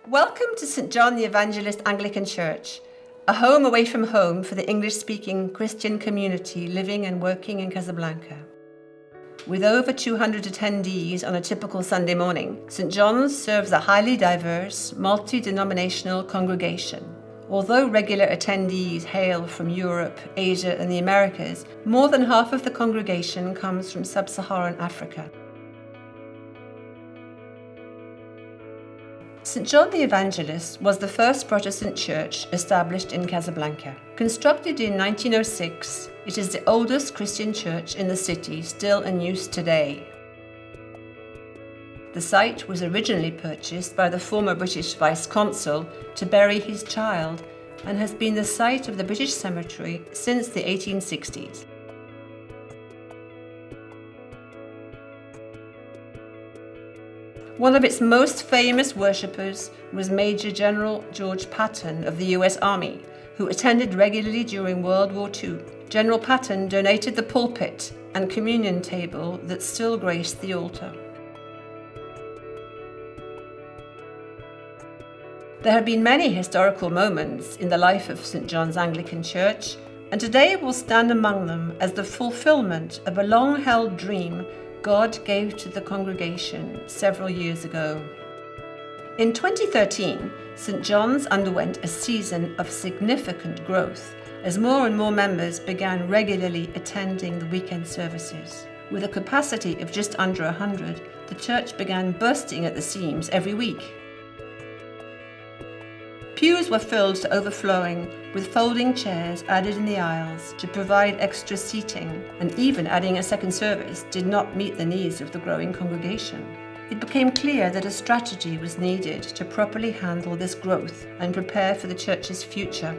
Welcome to St. John the Evangelist Anglican Church, a home away from home for the English-speaking Christian community living and working in Casablanca. With over 200 attendees on a typical Sunday morning, St. John's serves a highly diverse, multi-denominational congregation. Although regular attendees hail from Europe, Asia and the Americas, more than half of the congregation comes from sub-Saharan Africa. St. John the Evangelist was the first Protestant church established in Casablanca. Constructed in 1906, it is the oldest Christian church in the city still in use today. The site was originally purchased by the former British Vice-Consul to bury his child and has been the site of the British Cemetery since the 1860s. One of its most famous worshippers was Major General George Patton of the US Army, who attended regularly during World War II. General Patton donated the pulpit and communion table that still grace the altar. There have been many historical moments in the life of St. John's Anglican Church, and today will stand among them as the fulfillment of a long-held dream God gave to the congregation several years ago. In 2013, St. John's underwent a season of significant growth as more and more members began regularly attending the weekend services. With a capacity of just under 100, the church began bursting at the seams every week. Pews were filled to overflowing, with folding chairs added in the aisles to provide extra seating, and even adding a second service did not meet the needs of the growing congregation. It became clear that a strategy was needed to properly handle this growth and prepare for the church's future.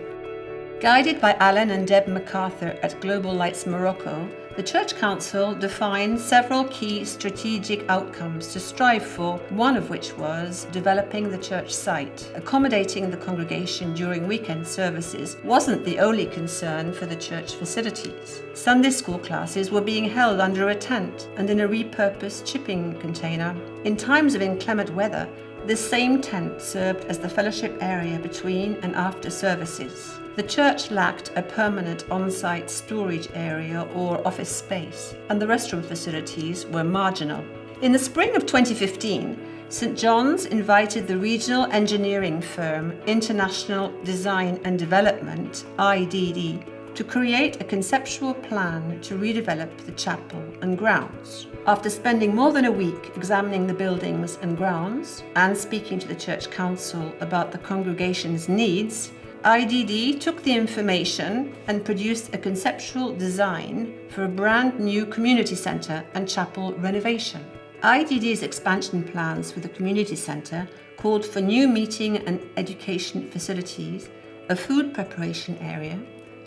Guided by Alan and Deb MacArthur at Global Lights Morocco, the Church Council defined several key strategic outcomes to strive for, one of which was developing the church site. Accommodating the congregation during weekend services wasn't the only concern for the church facilities. Sunday school classes were being held under a tent and in a repurposed shipping container. In times of inclement weather, this same tent served as the fellowship area between and after services. The church lacked a permanent on-site storage area or office space, and the restroom facilities were marginal. In the spring of 2015, St. John's invited the regional engineering firm International Design and Development, IDD, to create a conceptual plan to redevelop the chapel and grounds. After spending more than a week examining the buildings and grounds and speaking to the Church Council about the congregation's needs, IDD took the information and produced a conceptual design for a brand new community centre and chapel renovation. IDD's expansion plans for the community centre called for new meeting and education facilities, a food preparation area,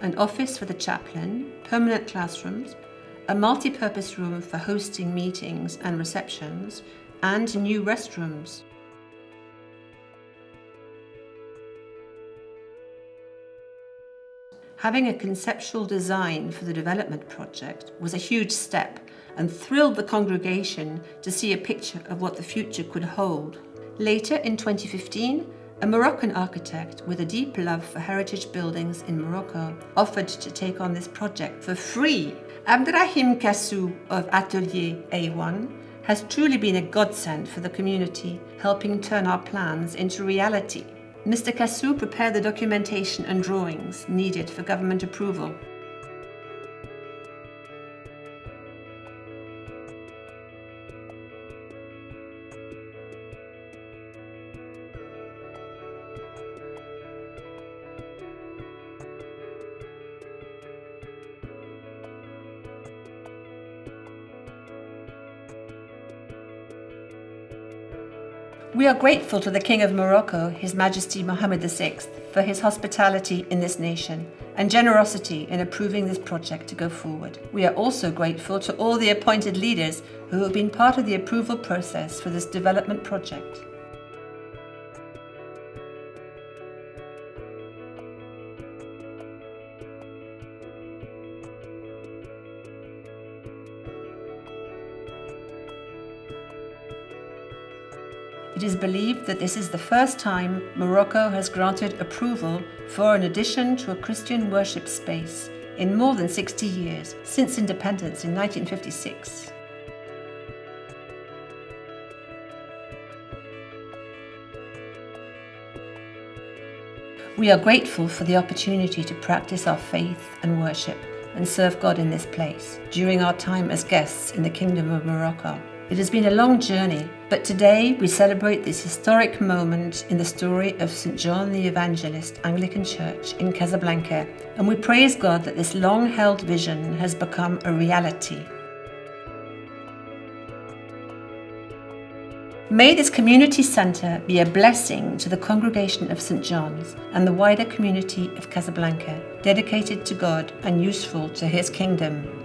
an office for the chaplain, permanent classrooms, a multi-purpose room for hosting meetings and receptions, and new restrooms. Having a conceptual design for the development project was a huge step and thrilled the congregation to see a picture of what the future could hold. Later in 2015, a Moroccan architect with a deep love for heritage buildings in Morocco offered to take on this project for free. Abderrahim Kassou of Atelier A1 has truly been a godsend for the community, helping turn our plans into reality. Mr. Kassou prepared the documentation and drawings needed for government approval. We are grateful to the King of Morocco, His Majesty Mohammed VI, for his hospitality in this nation and generosity in approving this project to go forward. We are also grateful to all the appointed leaders who have been part of the approval process for this development project. It is believed that this is the first time Morocco has granted approval for an addition to a Christian worship space in more than 60 years, since independence in 1956. We are grateful for the opportunity to practice our faith and worship and serve God in this place during our time as guests in the Kingdom of Morocco. It has been a long journey, but today we celebrate this historic moment in the story of St. John the Evangelist Anglican Church in Casablanca, and we praise God that this long-held vision has become a reality. May this community centre be a blessing to the congregation of St. John's and the wider community of Casablanca, dedicated to God and useful to His kingdom.